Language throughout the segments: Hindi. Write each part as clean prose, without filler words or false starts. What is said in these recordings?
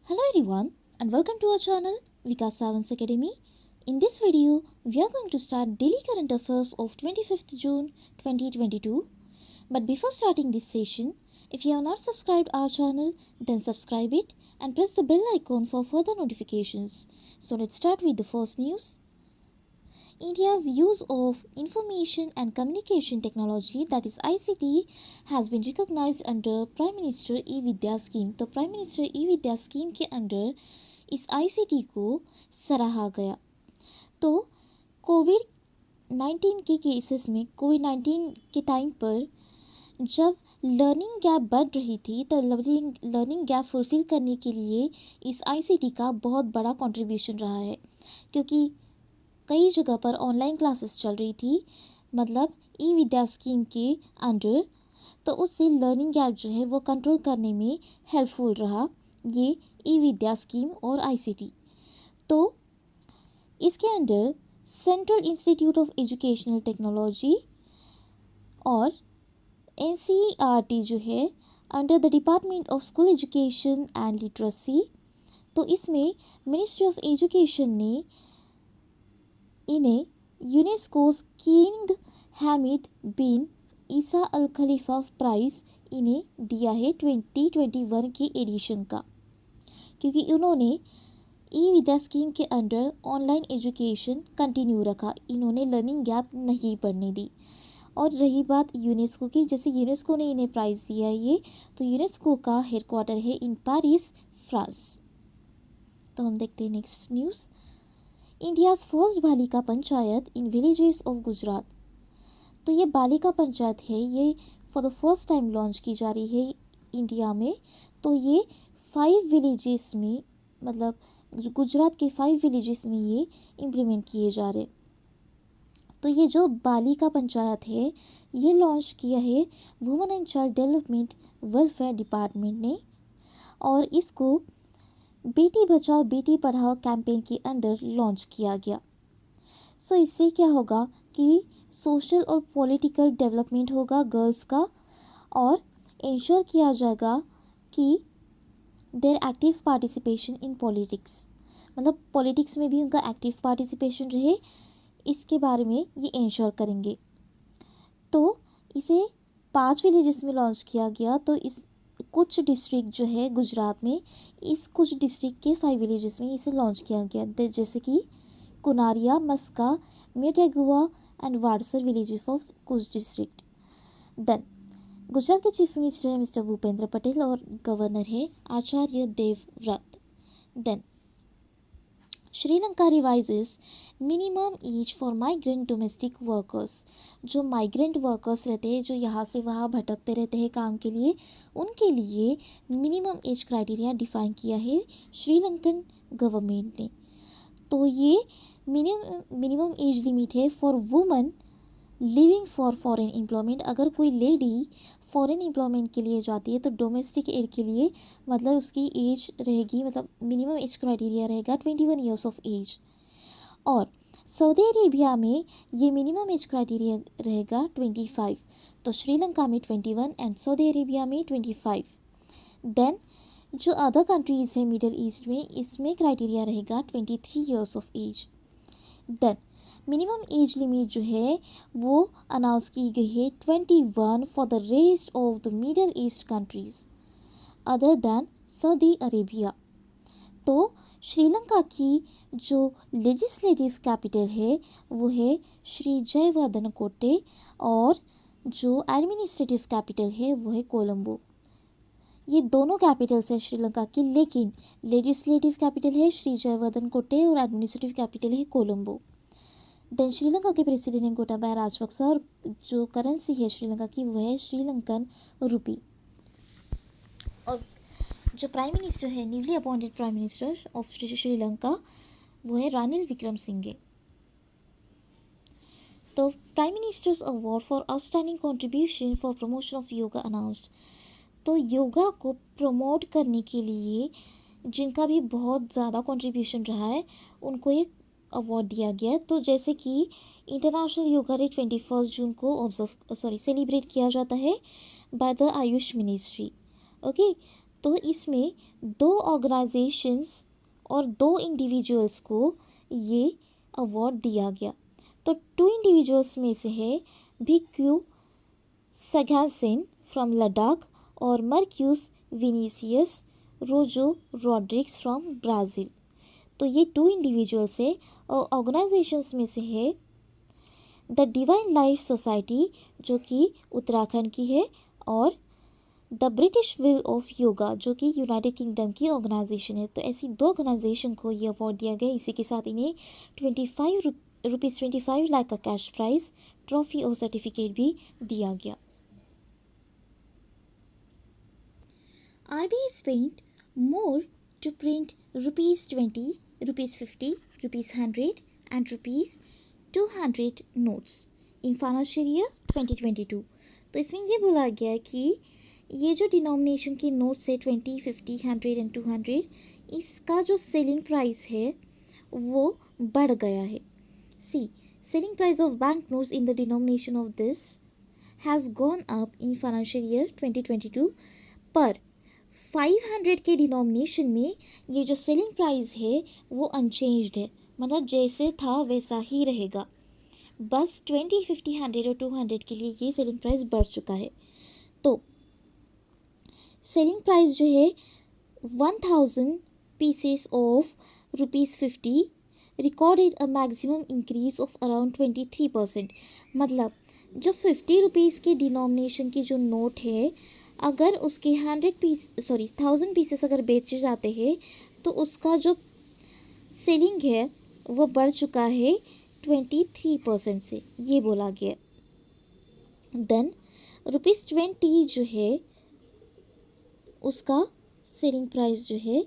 Hello everyone and welcome to our channel Vikas Savans Academy. In this video, we are going to start daily current affairs of 25th June 2022. But before starting this session, if you have not subscribed our channel, then subscribe it and press the bell icon for further notifications. So let's start with the first news. India's use of information and communication technology, that is ICT, has been recognized under Prime Minister E-Vidya scheme. तो प्राइम मिनिस्टर E-Vidya स्कीम के अंडर इस ICT को सराहा गया। तो कोविड-19 के केसेस में कोविड-19 के टाइम पर जब लर्निंग गैप बढ़ रही थी तो लर्निंग गैप फुलफिल करने के लिए इस ICT का बहुत बड़ा कंट्रीब्यूशन रहा है, क्योंकि कई जगह पर ऑनलाइन क्लासेस चल रही थी, मतलब ई-विद्या स्कीम के अंडर। तो उससे लर्निंग गैप जो है वो कंट्रोल करने में हेल्पफुल रहा ये ई-विद्या स्कीम और आईसीटी। तो इसके under central institute of educational technology और एनसीईआरटी जो है under the department of school education and literacy, तो इसमें मिनिस्ट्री ऑफ एजुकेशन ने इन्हें यूनेस्कोस किंग हामिद बिन ईसा अल खलीफा प्राइज़ इन्हें दिया है 2021 के एडिशन का, क्योंकि उन्होंने ई विद्या स्कीम के अंडर ऑनलाइन एजुकेशन कंटिन्यू रखा, इन्होंने लर्निंग गैप नहीं बढ़ने दी। और रही बात यूनेस्को की, जैसे यूनेस्को ने इन्हें प्राइज़ दिया है ये, तो यूनेस्को का हेडक्वार्टर है इन पेरिस, फ्रांस। तो हम देखते हैं नेक्स्ट न्यूज़। इंडियाज़ फर्स्ट बालिका panchayat in villages of Gujarat. तो ये बालिका पंचायत है, ये for the first time launch की जा रही है इंडिया में। तो ये 5 विलेजेस में, मतलब गुजरात के 5 विलेजेस में ये इम्प्लीमेंट किए जा रहे। तो ये जो बालिका पंचायत है ये लॉन्च किया है women and child development welfare department ने, और इसको बेटी बचाओ बेटी पढ़ाओ कैंपेन के अंडर लॉन्च किया गया। सो इससे क्या होगा कि सोशल और पॉलिटिकल डेवलपमेंट होगा गर्ल्स का, और इंश्योर किया जाएगा कि their active participation in politics, मतलब पॉलिटिक्स में भी उनका एक्टिव पार्टिसिपेशन रहे, इसके बारे में ये इंश्योर करेंगे। तो इसे 5 विलेजेस में लॉन्च किया गया। तो इस कुछ डिस्ट्रिक्ट जो है गुजरात में, इस कुछ डिस्ट्रिक्ट के 5 विलेजेस में इसे लॉन्च किया गया, जैसे कि Kunariya, Maska, Mategua and Wadsar villages of Kutch district. Then Gujarat के चीफ मिनिस्टर है मिस्टर भूपेंद्र पटेल और गवर्नर है Acharya Devvrat. Then Sri Lanka revises minimum age for migrant domestic workers. जो माइग्रेंट वर्कर्स रहते हैं, जो यहाँ से वहाँ भटकते रहते हैं काम के लिए, उनके लिए मिनिमम एज क्राइटेरिया डिफाइन किया है श्रीलंकन गवर्नमेंट ने। तो ये मिनिमम एज लिमिट है for women living for foreign employment. अगर कोई लेडी फॉरेन एम्प्लॉयमेंट के लिए जाती है तो डोमेस्टिक एड के लिए मतलब उसकी एज रहेगी, मतलब मिनिमम एज क्राइटेरिया रहेगा 21 ईयर्स ऑफ एज। और सऊदी अरेबिया में ये मिनिमम एज क्राइटेरिया रहेगा 25। तो श्रीलंका में 21 एंड सऊदी अरेबिया में 25। देन जो अदर कंट्रीज़ है मिडिल ईस्ट में, इसमें क्राइटेरिया रहेगा 23 years of age. Then minimum age limit जो है वो अनाउंस की गई है 21 for the rest of the Middle East countries other than Saudi Arabia. तो श्रीलंका की जो लेजिस्लेटिव कैपिटल है वो है श्री जयवर्धनकोटे, और जो एडमिनिस्ट्रेटिव कैपिटल है वो है कोलंबो। ये दोनों कैपिटल्स है श्रीलंका की, लेकिन लेजिस्लेटिव कैपिटल है श्री जयवर्धनकोटे और एडमिनिस्ट्रेटिव कैपिटल है कोलंबो। देन श्रीलंका के प्रेसिडेंट हैं गोटाबाया राजपक्सा, और जो करेंसी है श्रीलंका की वो है श्रीलंकन रुपी। और जो प्राइम मिनिस्टर है, newly appointed prime minister of Sri Lanka, वो है रानिल विक्रमसिंघे। तो prime ministers award for outstanding contribution for promotion of yoga announced. तो योगा को प्रमोट करने के लिए जिनका भी बहुत ज़्यादा कंट्रीब्यूशन रहा है उनको एक अवार्ड दिया गया। तो जैसे कि इंटरनेशनल योगा डे 21 जून को सेलिब्रेट किया जाता है by the Ayush ministry. Okay, तो इसमें 2 ऑर्गेनाइजेशंस और 2 इंडिविजुअल्स को ये अवार्ड दिया गया। तो 2 इंडिविजुअल्स में से है भिक्यू सगासेन फ्रॉम लद्दाख और मर्क्यूस विनीसियस रोजो रॉड्रिक्स फ्रॉम ब्राज़ील। तो ये 2 इंडिविजुअल्स है और ऑर्गेनाइजेशंस में से है द डिवाइन लाइफ सोसाइटी जो कि उत्तराखंड की है और the British will of yoga जो कि यूनाइटेड किंगडम की ऑर्गेनाइजेशन है। तो ऐसी 2 ऑर्गेनाइजेशन को ये अवार्ड दिया गया। इसी के साथ इन्हें 25 लाख का कैश प्राइज, ट्रॉफी और सर्टिफिकेट भी दिया गया। RBI spent more to print ₹20, ₹50, ₹100 and ₹200 notes in financial year 2022। तो इसमें ये बोला गया है कि ये जो डिनोमिनेशन के नोट्स है 20, 50, 100 एंड 200, इसका जो सेलिंग प्राइस है वो बढ़ गया है। C selling price of bank notes in the denomination of this has gone up in financial year 2022, पर 500 के डिनोमिनेशन में ये जो सेलिंग प्राइस है वो अनचेंज्ड है, मतलब जैसे था वैसा ही रहेगा। बस 20, 50, 100 और 200 के लिए ये सेलिंग प्राइस बढ़ चुका है। तो सेलिंग प्राइस जो है 1000 pieces of ₹50 recorded a maximum increase of around 23%। मतलब जो 50 रुपीज़ के डिनोमिनेशन की जो नोट है, अगर उसके 1000 पीसेस अगर बेचे जाते हैं तो उसका जो सेलिंग है वो बढ़ चुका है 23% से, ये बोला गया। देन ₹20 जो है उसका सेलिंग प्राइस जो है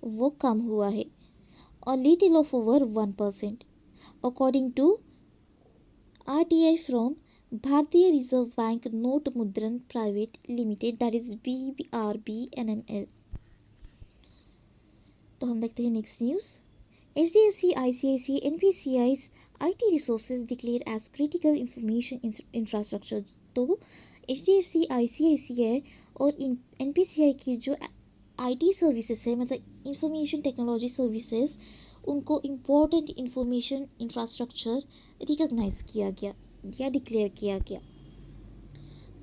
वो कम हुआ है और little of over 1% according to RTI from Bharatiya Reserve Bank Note Mudran Private Limited, that is BRBNML। तो हम देखते हैं next news. HDFC, ICICI, NPCI's IT resources declared as critical information infrastructure। तो HDFC, ICICI और NPCI की जो IT सर्विसेज है, मतलब इंफॉर्मेशन टेक्नोलॉजी सर्विसेज, उनको इम्पोर्टेंट इंफॉर्मेशन इंफ्रास्ट्रक्चर रिकॉग्नाइज किया गया या डिक्लेयर किया गया।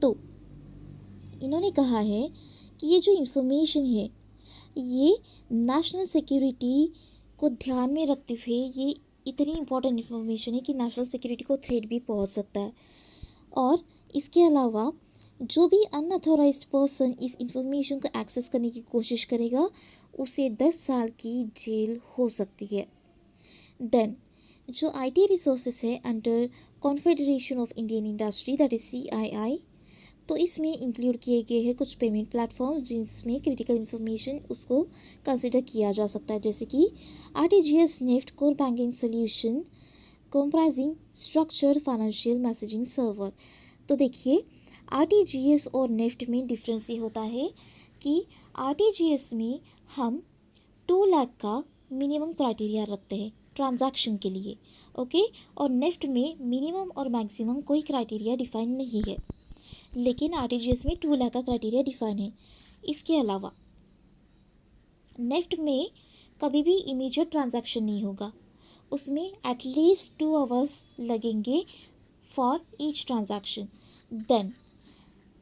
तो इन्होंने कहा है कि ये जो इंफॉर्मेशन है ये नेशनल सिक्योरिटी को ध्यान में रखते हुए ये इतनी इम्पोर्टेंट इंफॉर्मेशन है कि नेशनल सिक्योरिटी को थ्रेट भी पहुंच सकता है। और इसके अलावा जो भी अनऑथोराइज्ड पर्सन इस इंफॉर्मेशन को एक्सेस करने की कोशिश करेगा उसे 10 साल की जेल हो सकती है। देन जो IT रिसोर्सेज है under confederation of Indian industry, that is CII, तो इसमें इंक्लूड किए गए हैं कुछ पेमेंट प्लेटफॉर्म जिसमें क्रिटिकल इन्फॉर्मेशन उसको कंसिडर किया जा सकता है, जैसे कि RTGS NEFT core banking solution comprising structured financial messaging server. तो देखिए RTGS और नेफ्ट में डिफरेंस ये होता है कि RTGS में हम 2 लाख का मिनिमम क्राइटेरिया रखते हैं ट्रांजैक्शन के लिए, ओके, और नेफ्ट में मिनिमम और मैक्सिमम कोई क्राइटेरिया डिफाइन नहीं है, लेकिन RTGS में 2 लाख का क्राइटेरिया डिफाइन है। इसके अलावा नेफ्ट में कभी भी इमीडिएट ट्रांजैक्शन नहीं होगा, उसमें एटलीस्ट 2 आवर्स लगेंगे for each transaction. Then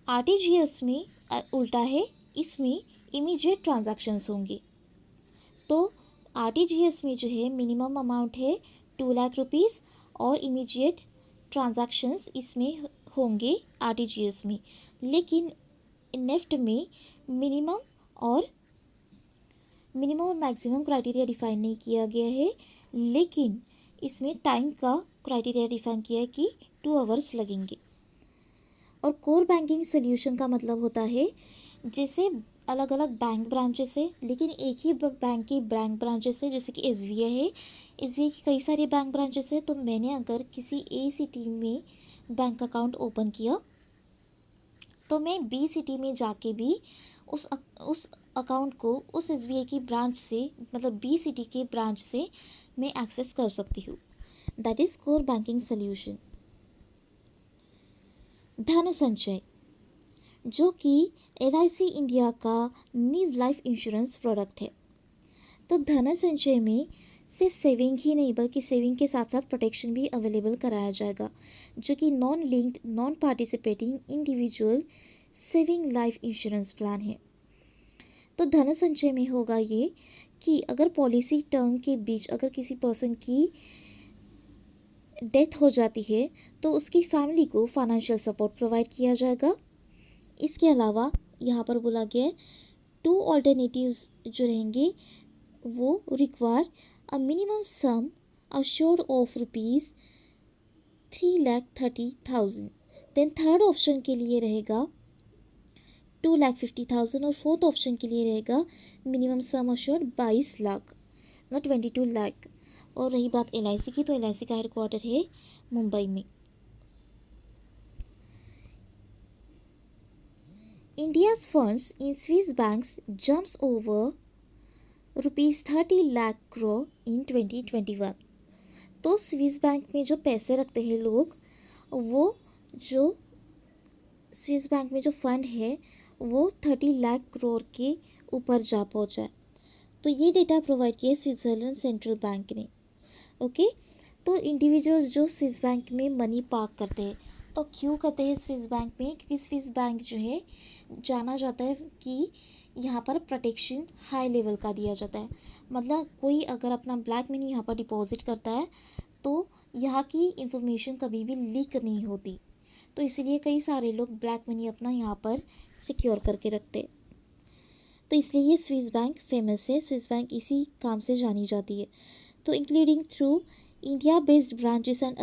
RTGS में उल्टा है, इसमें इमीडिएट ट्रांजैक्शंस होंगे। तो RTGS में जो है मिनिमम अमाउंट है 2 लाख रुपीज़ और इमीडिएट ट्रांजैक्शंस इसमें होंगे RTGS में, लेकिन नेफ्ट में मिनिमम और मैक्सिमम क्राइटेरिया डिफाइन नहीं किया गया है, लेकिन इसमें टाइम का क्राइटेरिया डिफाइन किया है कि 2 आवर्स लगेंगे। और कोर बैंकिंग सोल्यूशन का मतलब होता है जैसे अलग अलग बैंक ब्रांचेस है, लेकिन एक ही बैंक की बैंक ब्रांचेस है, जैसे कि SBI है, SBI की कई सारे बैंक ब्रांचेस है। तो मैंने अगर किसी A सिटी में बैंक अकाउंट ओपन किया तो मैं B सिटी में जाके भी उस अकाउंट को उस SBI की ब्रांच से, मतलब B सिटी के ब्रांच से मैं एक्सेस कर सकती हूँ। That is core banking solution. धन संचय। जो कि LIC इंडिया का न्यू लाइफ इंश्योरेंस प्रोडक्ट है। तो धन संचय में सिर्फ सेविंग ही नहीं बल्कि सेविंग के साथ साथ प्रोटेक्शन भी अवेलेबल कराया जाएगा, जो कि non linked non participating individual saving life insurance plan है। तो धन संचय में होगा ये कि अगर पॉलिसी टर्म के बीच अगर किसी पर्सन की डेथ हो जाती है तो उसकी फैमिली को फाइनेंशियल सपोर्ट प्रोवाइड किया जाएगा। इसके अलावा यहाँ पर बोला गया है 2 ऑल्टरनेटिव्स जो रहेंगे वो require a minimum sum assured of ₹3,30,000। Then third option के लिए रहेगा 2,50,000 और फोर्थ ऑप्शन के लिए रहेगा मिनिमम सम अश्योर्ड 22 लाख ना 22 लाख। और रही बात LIC की, तो LIC का हेडक्वार्टर है मुंबई में। India's funds in Swiss banks jumps over ₹30 lakh crore in 2021। तो स्विस बैंक में जो पैसे रखते हैं लोग, वो जो स्विस बैंक में जो फंड है वो 30 लाख करोड़ के ऊपर जा पहुंचा है। तो ये डेटा प्रोवाइड किया स्विट्जरलैंड सेंट्रल बैंक ने। ओके, तो इंडिविजुअल्स जो स्विस बैंक में मनी पार्क करते हैं, तो क्यों करते हैं स्विस बैंक में? क्योंकि स्विस बैंक जो है जाना जाता है कि यहाँ पर प्रोटेक्शन हाई लेवल का दिया जाता है। मतलब कोई अगर अपना ब्लैक मनी यहाँ पर डिपॉजिट करता है तो यहाँ की इंफॉर्मेशन कभी भी लीक नहीं होती। तो इसीलिए कई सारे लोग ब्लैक मनी अपना यहाँ पर सिक्योर करके रखते। तो इसलिए ये स्विस बैंक फेमस है, स्विस बैंक इसी काम से जानी जाती है। तो including through India based branches and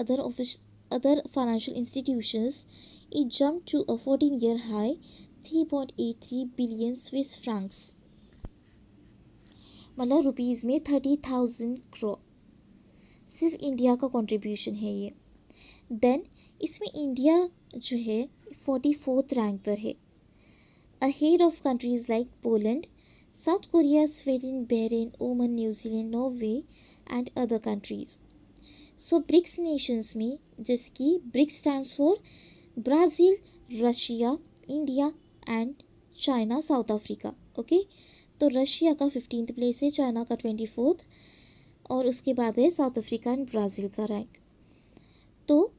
other financial institutions, it jumped to a 14-year high 3.83 billion Swiss Franks, मतलब रुपीज़ में 30,000 करोड़ सिर्फ इंडिया का कंट्रीब्यूशन है ये। देन इसमें इंडिया जो है 44th रैंक पर है, ahead of countries like Poland, South Korea, Sweden, Bahrain, Oman, New Zealand, Norway and other countries. So BRICS nations में, जैसे कि BRICS stands for Brazil, Russia, India and China, South Africa. Okay, तो रशिया का 15th प्लेस है, चाइना का 24th, और उसके बाद है साउथ अफ्रीका एंड ब्राज़ील का रैंक। तो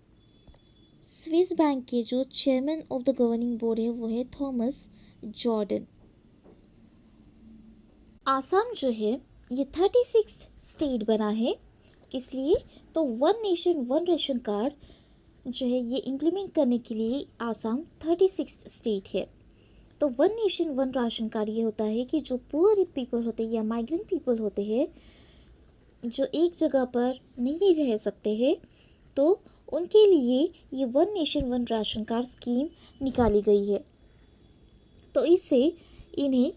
स्विस बैंक के जो chairman of the governing board है वो है थॉमस जॉर्डन। आसाम जो है ये 36th स्टेट बना है, इसलिए तो one nation one ration card जो है ये इम्प्लीमेंट करने के लिए आसाम 36th स्टेट है। तो one nation one ration card ये होता है कि जो पुअर पीपल होते हैं या माइग्रेंट पीपल होते हैं जो एक जगह पर नहीं रह सकते हैं, तो उनके लिए ये one nation one ration card scheme निकाली गई है। तो इससे इन्हें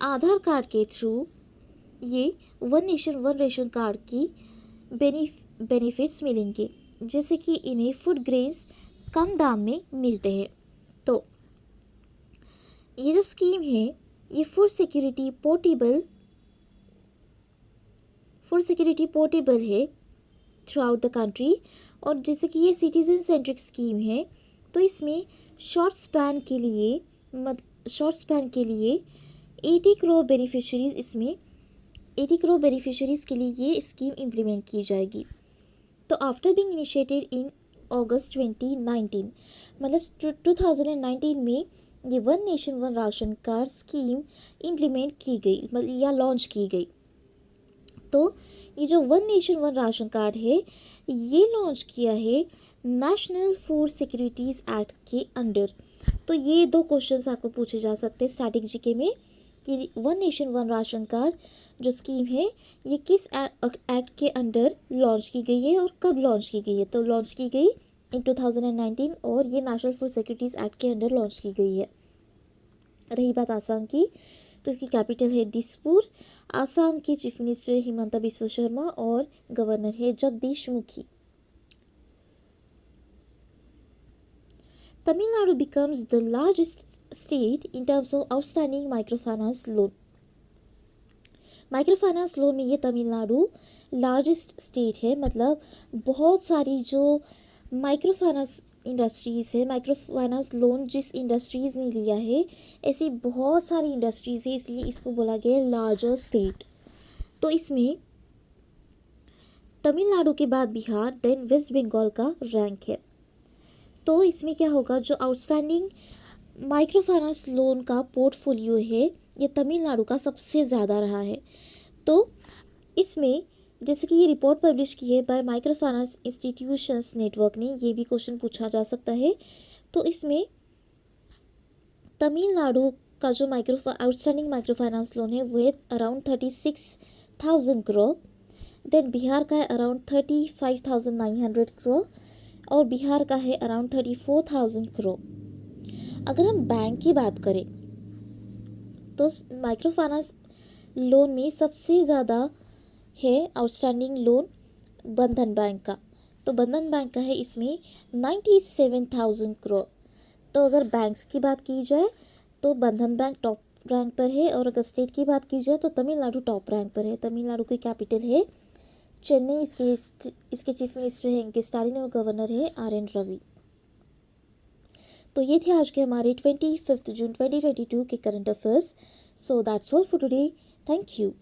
आधार कार्ड के थ्रू ये one nation one ration card key benefits मिलेंगे, जैसे कि इन्हें फूड ग्रेन्स कम दाम में मिलते हैं। तो ये जो स्कीम है ये फूड सिक्योरिटी पोर्टेबल है थ्रू आउट द कंट्री, और जैसे कि ये सिटीजन सेंट्रिक स्कीम है, तो इसमें शॉर्ट स्पैन के लिए 80 करोड़ बेनिफिशरीज के लिए ये स्कीम इम्प्लीमेंट की जाएगी। तो आफ्टर बीइंग इनिशिएटेड इन अगस्त 2019, मतलब 2019 में ये one nation one ration card scheme implement की गई, मतलब या लॉन्च की गई। तो ये जो one nation one ration card है ये लॉन्च किया है नेशनल फूड सिक्योरिटीज़ एक्ट के अंडर। तो ये 2 क्वेश्चंस आपको पूछे जा सकते हैं स्टैटिक जीके में कि one nation one ration card जो स्कीम है ये किस एक्ट के अंडर लॉन्च की गई है और कब लॉन्च की गई है। तो लॉन्च की गई इन 2019 और ये नेशनल फूड सिक्योरिटीज़ एक्ट के अंडर लॉन्च की गई है। रही बात आसाम की, तो इसकी कैपिटल है दिसपुर। आसाम के चीफ मिनिस्टर हिमंता बिस्वा शर्मा और गवर्नर है Jagdish Mukhi. Tamil Nadu becomes the largest state in terms of outstanding microfinance loan। Microfinance loan में ये तमिलनाडु लार्जेस्ट स्टेट है, मतलब बहुत सारी जो माइक्रोफाइनेंस इंडस्ट्रीज़ है, माइक्रो फाइनेंस लोन जिस इंडस्ट्रीज़ ने लिया है, ऐसी बहुत सारी इंडस्ट्रीज़ है, इसलिए इसको बोला गया है लार्जर स्टेट। तो इसमें तमिलनाडु के बाद बिहार देन वेस्ट बंगाल का रैंक है। तो इसमें क्या होगा, जो आउटस्टैंडिंग माइक्रो फाइनेंस लोन का पोर्टफोलियो है ये तमिलनाडु का सबसे ज़्यादा रहा है। तो इसमें जैसे कि ये रिपोर्ट पब्लिश की है bye micro finance institutions network ने, ये भी क्वेश्चन पूछा जा सकता है। तो इसमें तमिलनाडु का जो आउटस्टैंडिंग माइक्रो फाइनेंस लोन है वो है अराउंड 36,000 करोड़। देन बिहार का है अराउंड 35,900 करोड़ और बिहार का है अराउंड 34,000 करोड़। अगर हम बैंक की बात करें तो माइक्रो फाइनेंस लोन में सबसे ज़्यादा है आउटस्टैंडिंग लोन बंधन बैंक का। तो बंधन बैंक का है इसमें 97,000 करोड़। तो अगर बैंक्स की बात की जाए तो बंधन बैंक टॉप रैंक पर है, और अगर स्टेट की बात की जाए तो तमिलनाडु टॉप रैंक पर है। तमिलनाडु की कैपिटल है चेन्नई, इसके चीफ मिनिस्टर है एम.के. स्टालिन और गवर्नर है आर.एन. रवि। तो ये थे आज के हमारे 25 जून 2022 के current affairs. So that's all for today. Thank you.